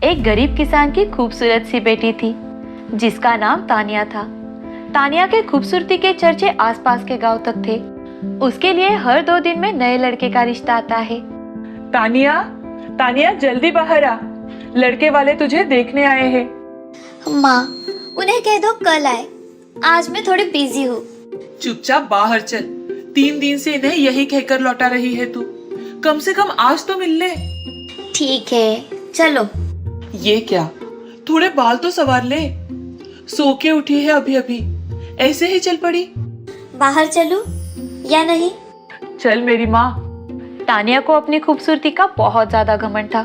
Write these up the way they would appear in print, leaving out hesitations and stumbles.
एक गरीब किसान की खूबसूरत सी बेटी थी जिसका नाम तानिया था। तानिया के खूबसूरती के चर्चे आसपास के गांव तक थे। उसके लिए हर 2 दिन में नए लड़के का रिश्ता आता है। तानिया, तानिया जल्दी बाहर आ, लड़के वाले तुझे देखने आए हैं। माँ, उन्हें कह दो कल आए, आज मैं थोड़ी बिजी हूँ। चुपचाप बाहर चल, 3 दिन से इन्हें यही कहकर लौटा रही है तू। कम से कम आज तो मिल ले। ठीक है, चलो। ये क्या, थोड़े बाल तो संवार ले। सो के उठी है अभी अभी, ऐसे ही चल पड़ी। बाहर चलूं या नहीं? चल मेरी माँ। तानिया को अपनी खूबसूरती का बहुत ज्यादा घमंड था।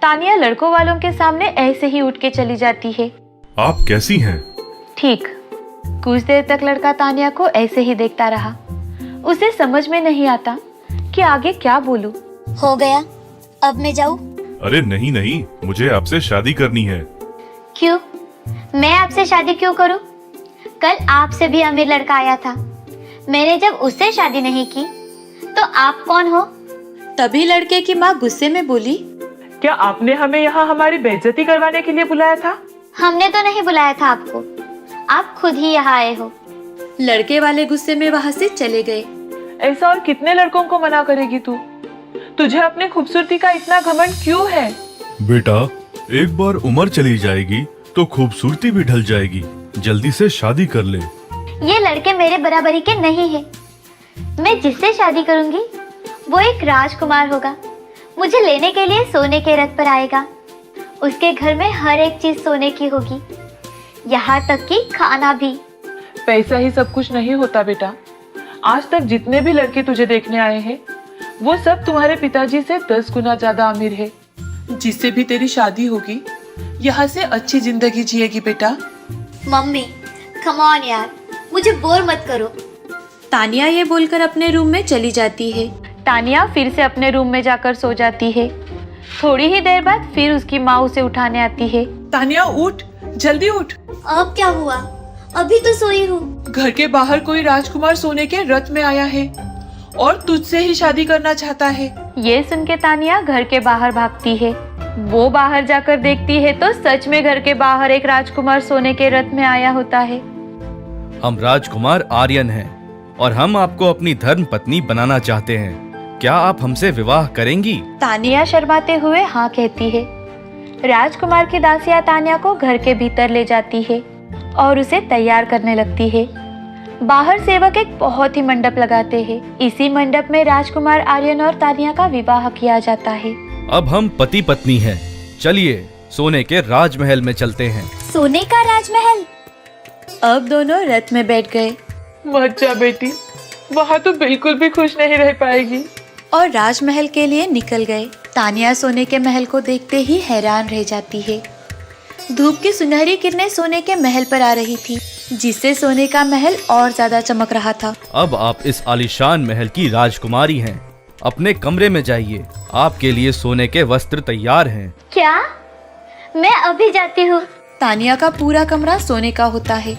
तानिया लड़कों वालों के सामने ऐसे ही उठ के चली जाती है। आप कैसी हैं? ठीक। कुछ देर तक लड़का तानिया को ऐसे ही देखता रहा। उसे समझ में नहीं आता कि आगे क्या बोलूं। हो गया, अब मैं जाऊं? अरे नहीं नहीं, मुझे आपसे शादी करनी है। क्यों? मैं आपसे शादी क्यों करूं? कल आपसे भी अमीर लड़का आया था। मैंने जब उससे शादी नहीं की तो आप कौन हो? तभी लड़के की माँ गुस्से में बोली, क्या आपने हमें यहाँ हमारी बेइज्जती करवाने के लिए बुलाया था? हमने तो नहीं बुलाया था आपको, आप खुद ही यहाँ आए हो। लड़के वाले गुस्से में वहाँ से चले गए। ऐसा और कितने लड़कों को मना करेगी तू? तुझे अपनी खूबसूरती का इतना घमंड क्यों है? बेटा, एक बार उम्र चली जाएगी तो खूबसूरती भी ढल जाएगी। जल्दी से शादी कर ले। ये लड़के मेरे बराबरी के नहीं है। मैं जिससे शादी करूंगी वो एक राजकुमार होगा। मुझे लेने के लिए सोने के रथ पर आएगा। उसके घर में हर एक चीज सोने की होगी, यहाँ तक कि खाना भी। पैसा ही सब कुछ नहीं होता बेटा। आज तक जितने भी लड़के तुझे देखने आए हैं वो सब तुम्हारे पिताजी से 10 गुना ज्यादा अमीर है। जिससे भी तेरी शादी होगी यहाँ से अच्छी जिंदगी जिएगी बेटा। मम्मी, कम ऑन यार, मुझे बोर मत करो। तानिया ये बोलकर अपने रूम में चली जाती है। तानिया फिर से अपने रूम में जाकर सो जाती है। थोड़ी ही देर बाद फिर उसकी माँ उसे उठाने आती है। तानिया उठ, जल्दी उठ। अब क्या हुआ? अभी तो सोई हूँ। घर के बाहर कोई राजकुमार सोने के रथ में आया है और तुझसे ही शादी करना चाहता है। ये सुन के तानिया घर के बाहर भागती है। वो बाहर जाकर देखती है तो सच में घर के बाहर एक राजकुमार सोने के रथ में आया होता है। हम राजकुमार आर्यन हैं और हम आपको अपनी धर्म पत्नी बनाना चाहते हैं। क्या आप हमसे विवाह करेंगी? तानिया शर्माते हुए हाँ कहती है। राजकुमार की दासियां तानिया को घर के भीतर ले जाती है और उसे तैयार करने लगती है। बाहर सेवक एक बहुत ही मंडप लगाते हैं। इसी मंडप में राजकुमार आर्यन और तानिया का विवाह किया जाता है। अब हम पति पत्नी हैं। चलिए सोने के राजमहल में चलते हैं। सोने का राजमहल? अब दोनों रथ में बैठ गए मत जा बेटी, वहाँ तो बिल्कुल भी खुश नहीं रह पाएगी। और राजमहल के लिए निकल गए। तानिया सोने के महल को देखते ही हैरान रह जाती है। धूप की सुनहरी किरणें सोने के महल पर आ रही थी, जिससे सोने का महल और ज्यादा चमक रहा था। अब आप इस आलीशान महल की राजकुमारी हैं। अपने कमरे में जाइए, आपके लिए सोने के वस्त्र तैयार हैं। क्या? मैं अभी जाती हूँ। तानिया का पूरा कमरा सोने का होता है।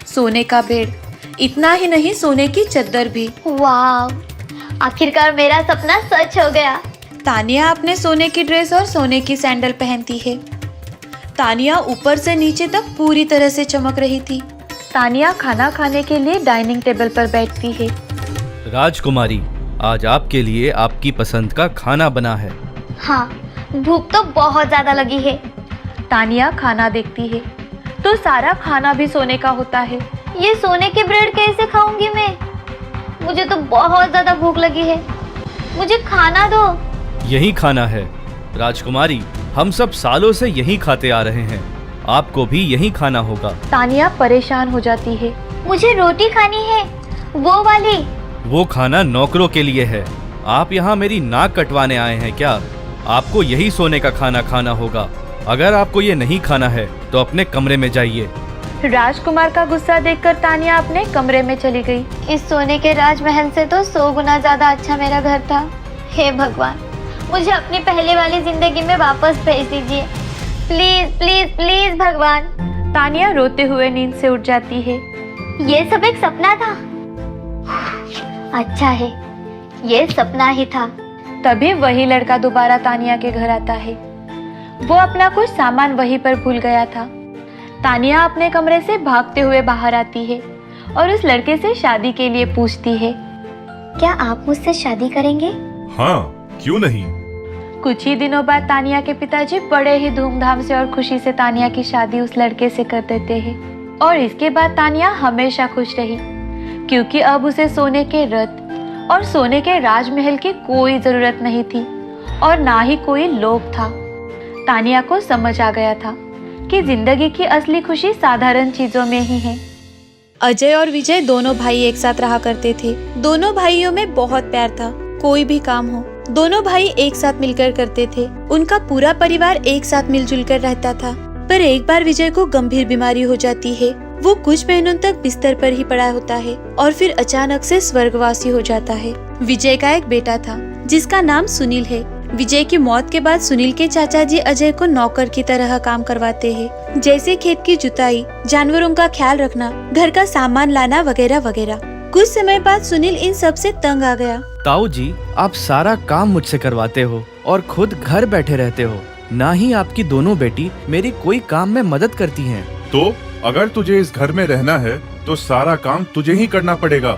सोने का बेड, इतना ही नहीं सोने की चद्दर भी। वाह, आखिरकार मेरा सपना सच हो गया। तानिया अपने सोने की ड्रेस और सोने की सैंडल पहनती है। तानिया ऊपर से नीचे तक पूरी तरह से चमक रही थी। तानिया खाना खाने के लिए डाइनिंग टेबल पर बैठती है। राजकुमारी, आज आपके लिए आपकी पसंद का खाना बना है। हाँ, भूख तो बहुत ज्यादा लगी है। तानिया खाना देखती है तो सारा खाना भी सोने का होता है। ये सोने के ब्रेड कैसे खाऊंगी मैं? मुझे तो बहुत ज्यादा भूख लगी है, मुझे खाना दो। यही खाना है राजकुमारी, हम सब सालों से यही खाते आ रहे हैं। आपको भी यही खाना होगा। तानिया परेशान हो जाती है। मुझे रोटी खानी है, वो वाली। वो खाना नौकरों के लिए है। आप यहाँ मेरी नाक कटवाने आए हैं क्या? आपको यही सोने का खाना खाना होगा। अगर आपको ये नहीं खाना है तो अपने कमरे में जाइए। राजकुमार का गुस्सा देखकर तानिया अपने कमरे में चली गई। इस सोने के राजमहल से तो 100 गुना ज्यादा अच्छा मेरा घर था। हे भगवान, मुझे अपनी पहले वाली जिंदगी में वापस भेज दीजिए। प्लीज प्लीज प्लीज भगवान। तानिया रोते हुए नींद से उठ जाती है। ये सब एक सपना था। अच्छा है, ये सपना ही था। तभी वही लड़का दोबारा तानिया के घर आता है। वो अपना कुछ सामान वहीं पर भूल गया था। तानिया अपने कमरे से भागते हुए बाहर आती है और उस लड़के से शादी के लिए पूछती है। क्या आप मुझसे शादी करेंगे? हाँ, क्यों नहीं। कुछ ही दिनों बाद तानिया के पिताजी बड़े ही धूमधाम से और खुशी से तानिया की शादी उस लड़के से कर देते हैं और इसके बाद तानिया हमेशा खुश रही, क्योंकि अब उसे सोने के रथ और सोने के राजमहल की कोई जरूरत नहीं थी और ना ही कोई लोभ था। तानिया को समझ आ गया था कि जिंदगी की असली खुशी साधारण चीजों में ही है। अजय और विजय दोनों भाई एक साथ रहा करते थे। दोनों भाइयों में बहुत प्यार था। कोई भी काम हो दोनों भाई एक साथ मिलकर करते थे। उनका पूरा परिवार एक साथ मिलजुल कर रहता था। पर एक बार विजय को गंभीर बीमारी हो जाती है। वो कुछ महीनों तक बिस्तर पर ही पड़ा होता है और फिर अचानक से स्वर्गवासी हो जाता है। विजय का एक बेटा था जिसका नाम सुनील है। विजय की मौत के बाद सुनील के चाचा जी अजय को नौकर की तरह काम करवाते हैं, जैसे खेत की जुताई, जानवरों का ख्याल रखना, घर का सामान लाना वगैरह वगैरह। कुछ समय बाद सुनील इन सब से तंग आ गया। ताऊ जी, आप सारा काम मुझसे करवाते हो और खुद घर बैठे रहते हो। ना ही आपकी दोनों बेटी मेरी कोई काम में मदद करती हैं। तो अगर तुझे इस घर में रहना है तो सारा काम तुझे ही करना पड़ेगा।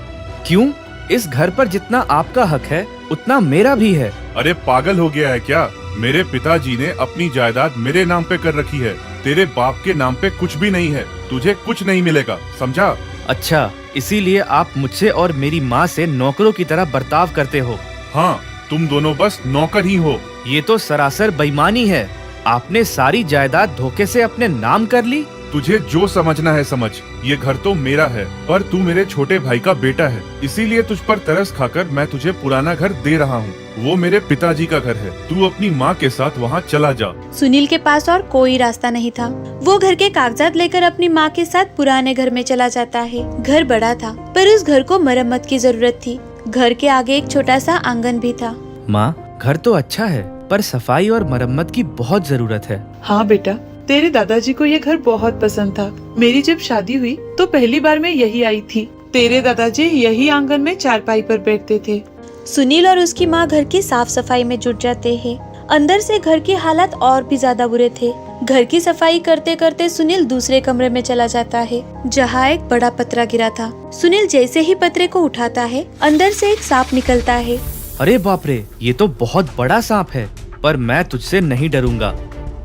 क्यों? इस घर पर जितना आपका हक है उतना मेरा भी है। अरे पागल हो गया है क्या? मेरे पिताजी ने अपनी जायदाद मेरे नाम पे कर रखी है। तेरे बाप के नाम पे कुछ भी नहीं है। तुझे कुछ नहीं मिलेगा, समझा? अच्छा, इसीलिए आप मुझसे और मेरी माँ से नौकरों की तरह बर्ताव करते हो। हाँ, तुम दोनों बस नौकर ही हो। ये तो सरासर बेईमानी है। आपने सारी जायदाद धोखे से अपने नाम कर ली। तुझे जो समझना है समझ। ये घर तो मेरा है, पर तू मेरे छोटे भाई का बेटा है, इसीलिए तुझ पर तरस खाकर मैं तुझे पुराना घर दे रहा हूँ। वो मेरे पिताजी का घर है। तू अपनी माँ के साथ वहाँ चला जा। सुनील के पास और कोई रास्ता नहीं था। वो घर के कागजात लेकर अपनी माँ के साथ पुराने घर में चला जाता है। घर बड़ा था पर उस घर को मरम्मत की जरूरत थी। घर के आगे एक छोटा सा आंगन भी था। माँ, घर तो अच्छा है पर सफाई और मरम्मत की बहुत जरूरत है। हाँ बेटा, तेरे दादाजी को ये घर बहुत पसंद था। मेरी जब शादी हुई तो पहली बार मैं यही आई थी। तेरे दादाजी यही आंगन में चारपाई पर बैठते थे। सुनील और उसकी माँ घर की साफ सफाई में जुट जाते हैं। अंदर से घर की हालत और भी ज्यादा बुरे थे। घर की सफाई करते करते सुनील दूसरे कमरे में चला जाता है जहाँ एक बड़ा पतरा गिरा था। सुनील जैसे ही पतरे को उठाता है अंदर से एक सांप निकलता है। अरे बाप रे, ये तो बहुत बड़ा सांप है, पर मैं तुझसे नहीं डरूंगा।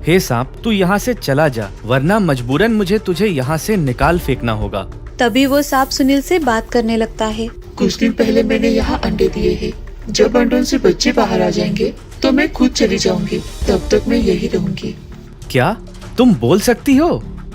हे सांप, तू यहाँ से चला जा, वरना मजबूरन मुझे तुझे यहाँ से निकाल फेंकना होगा। तभी वो सांप सुनील से बात करने लगता है। कुछ दिन पहले मैंने यहाँ अंडे दिए हैं। जब अंडों से बच्चे बाहर आ जाएंगे तो मैं खुद चली जाऊंगी। तब तक मैं यही रहूंगी। क्या तुम बोल सकती हो?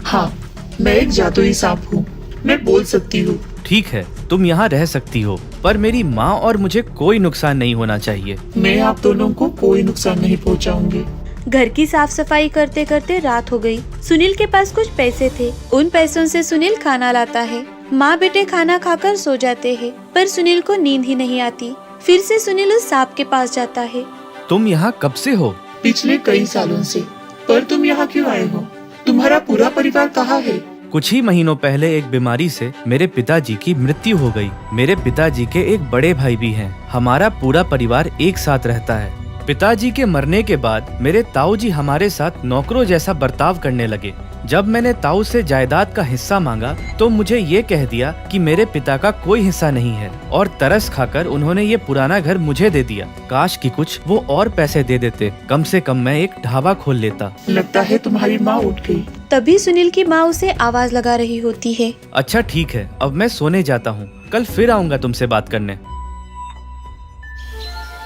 हाँ, मैं एक जादुई सांप हूँ। मैं बोल सकती हूँ। ठीक है, तुम यहाँ रह सकती हो, पर मेरी माँ और मुझे कोई नुकसान नहीं होना चाहिए। मैं आप दोनों को कोई नुकसान नहीं पहुँचाऊंगी। घर की साफ सफाई करते करते रात हो गई। सुनील के पास कुछ पैसे थे। उन पैसों से सुनील खाना लाता है। माँ बेटे खाना खाकर सो जाते हैं, पर सुनील को नींद ही नहीं आती। फिर से सुनील उस सांप के पास जाता है। तुम यहाँ कब से हो? पिछले कई सालों से। पर तुम यहाँ क्यों आए हो? तुम्हारा पूरा परिवार कहाँ है? कुछ ही महीनों पहले एक बीमारी से मेरे पिताजी की मृत्यु हो गई। मेरे पिताजी के एक बड़े भाई भी हैं। हमारा पूरा परिवार एक साथ रहता है। पिताजी के मरने के बाद मेरे ताऊ जी हमारे साथ नौकरों जैसा बर्ताव करने लगे। जब मैंने ताऊ से जायदाद का हिस्सा मांगा तो मुझे ये कह दिया कि मेरे पिता का कोई हिस्सा नहीं है और तरस खाकर उन्होंने ये पुराना घर मुझे दे दिया। काश कि कुछ वो और पैसे दे देते, कम से कम मैं एक ढाबा खोल लेता। लगता है तुम्हारी माँ उठ गई। तभी सुनील की माँ उसे आवाज लगा रही होती है। अच्छा ठीक है, अब मैं सोने जाता हूँ। कल फिर आऊँगा तुमसे बात करने।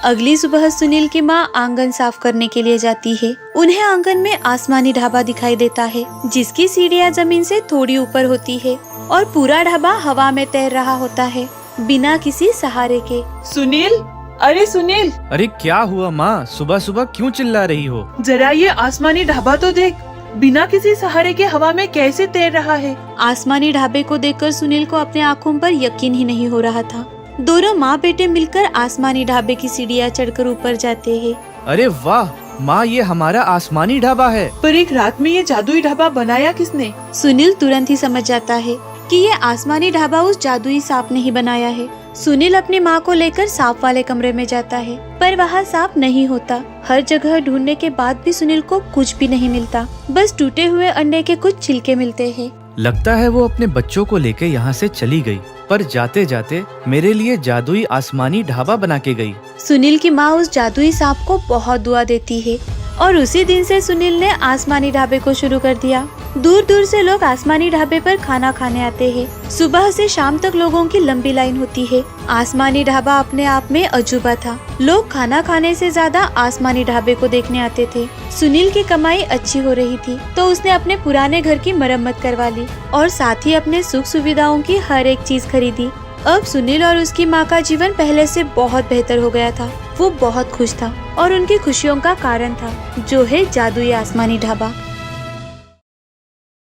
अगली सुबह सुनील की माँ आंगन साफ करने के लिए जाती है। उन्हें आंगन में आसमानी ढाबा दिखाई देता है जिसकी सीढ़ियाँ जमीन से थोड़ी ऊपर होती है और पूरा ढाबा हवा में तैर रहा होता है बिना किसी सहारे के। सुनील, अरे सुनील! अरे क्या हुआ माँ, सुबह सुबह क्यों चिल्ला रही हो? जरा ये आसमानी ढाबा तो देख, बिना किसी सहारे के हवा में कैसे तैर रहा है। आसमानी ढाबे को देखकर सुनील को अपने आँखों पर यकीन ही नहीं हो रहा था। दोनों माँ बेटे मिलकर आसमानी ढाबे की सीढ़ियाँ चढ़कर ऊपर जाते हैं। अरे वाह माँ, ये हमारा आसमानी ढाबा है। पर एक रात में ये जादुई ढाबा बनाया किसने? सुनील तुरंत ही समझ जाता है कि ये आसमानी ढाबा उस जादुई सांप ने ही बनाया है। सुनील अपनी माँ को लेकर सांप वाले कमरे में जाता है, पर वहाँ सांप नहीं होता। हर जगह ढूंढने के बाद भी सुनील को कुछ भी नहीं मिलता, बस टूटे हुए अंडे के कुछ छिलके मिलते हैं। लगता है वो अपने बच्चों को लेके यहाँ से चली गई, पर जाते जाते मेरे लिए जादुई आसमानी ढाबा बना के गई। सुनील की माँ उस जादुई सांप को बहुत दुआ देती है और उसी दिन से सुनील ने आसमानी ढाबे को शुरू कर दिया। दूर दूर से लोग आसमानी ढाबे पर खाना खाने आते हैं। सुबह से शाम तक लोगों की लंबी लाइन होती है। आसमानी ढाबा अपने आप में अजूबा था। लोग खाना खाने से ज्यादा आसमानी ढाबे को देखने आते थे। सुनील की कमाई अच्छी हो रही थी, तो उसने अपने पुराने घर की मरम्मत करवा ली और साथ ही अपने सुख सुविधाओं की हर एक चीज खरीदी। अब सुनील और उसकी माँ का जीवन पहले से बहुत बेहतर हो गया था। वो बहुत खुश था और उनकी खुशियों का कारण था, जो है जादुई आसमानी ढाबा।